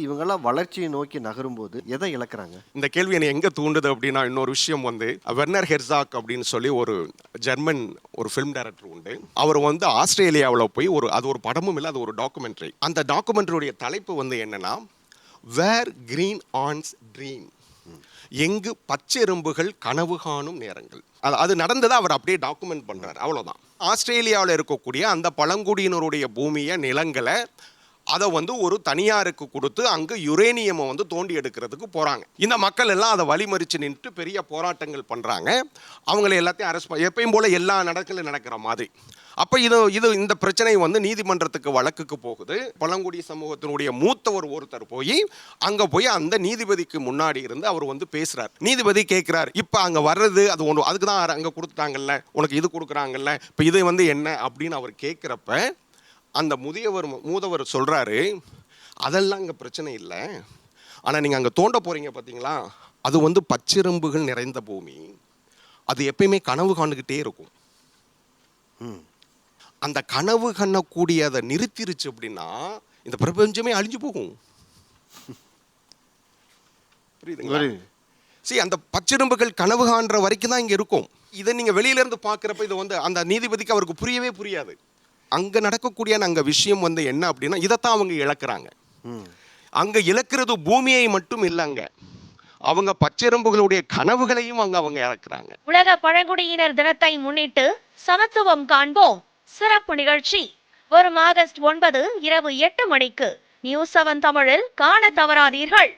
இவங்கெல்லாம் வளர்ச்சியை நோக்கி நகரும்போது எதை இழக்கிறாங்க? இந்த கேள்வி என்னை எங்கே தூண்டுது அப்படின்னா, இன்னொரு விஷயம் வெர்னர் ஹெர்சாக் அப்படின்னு சொல்லி ஒரு ஜெர்மன் ஒரு ஃபிலிம் டைரக்டர் உண்டு. அவர் ஆஸ்திரேலியாவில் போய் அது ஒரு படமும் இல்லை, அது ஒரு டாக்குமெண்ட்ரி. அந்த டாக்குமெண்ட்ரியுடைய தலைப்பு என்னன்னா, வேர் கிரீன் ஆன்ஸ் ட்ரீம், எங்கு பச்செரும்புகள் கனவு காணும் நேரங்கள். அது நடந்ததை அவர் அப்படியே டாக்குமெண்ட் பண்றாரு, அவ்வளோதான். ஆஸ்திரேலியாவில் இருக்கக்கூடிய அந்த பழங்குடியினருடைய பூமியை, நிலங்களை அதை ஒரு தனியாருக்கு கொடுத்து அங்கே யுரேனியமை தோண்டி எடுக்கிறதுக்கு போகிறாங்க. இந்த மக்கள் எல்லாம் அதை வழிமறித்து நின்று பெரிய போராட்டங்கள் பண்ணுறாங்க. அவங்கள எல்லாத்தையும் அரெஸ்ட் எப்பயும் போல் எல்லா நடக்கிற மாதிரி. அப்போ இந்த பிரச்சனை நீதிமன்றத்துக்கு வழக்குக்கு போகுது. பழங்குடி சமூகத்தினுடைய மூத்தவர் ஒருத்தர் அங்கே போய் அந்த நீதிபதிக்கு முன்னாடி இருந்து அவர் பேசுகிறார். நீதிபதி கேட்குறார், இப்போ அங்கே வர்றது அது ஒன்று, அதுக்கு தான் அங்கே கொடுத்துட்டாங்கல்ல, உனக்கு இது கொடுக்குறாங்கல்ல, இப்போ இது என்ன அப்படின்னு அவர் கேட்குறப்ப அந்த மூதவர் சொல்கிறாரு, அதெல்லாம் இங்கே பிரச்சனை இல்லை, ஆனால் நீங்கள் அங்கே தோண்ட போகிறீங்க பார்த்தீங்களா, அது பச்சிரும்புகள் நிறைந்த பூமி, அது எப்பயுமே கனவு காண்டுக்கிட்டே இருக்கும். அந்த கனவு கண்ணக்கூடிய அதை நிறுத்திருச்சு அப்படின்னா இந்த பிரபஞ்சமே அழிஞ்சு போகும். புரியுதுங்களா? சரி, அந்த பச்சிரும்புகள் கனவு காண்ற வரைக்கும் தான் இங்கே இருக்கும். இதை நீங்கள் வெளியிலேருந்து பார்க்குறப்ப இது அந்த நீதிபதிக்கு அவருக்கு புரியவே புரியாது. அங்கே நடக்கக்கூடிய அங்கே விஷயம் என்ன அப்படின்னா, இதைத்தான் அவங்க இழக்கிறாங்க. அங்கே இழக்கிறது பூமியை மட்டும் இல்லைங்க, அவங்க பச்செரும்புகளுடைய கனவுகளையும் அவங்க இழக்கிறாங்க. உலக பழங்குடியினர் தினத்தை முன்னிட்டு சமத்துவம் காண்போம் சிறப்பு நிகழ்ச்சி வரும் ஆகஸ்ட் 9 இரவு 8 மணிக்கு நியூஸ் 7 தமிழில் காண தவறாதீர்கள்.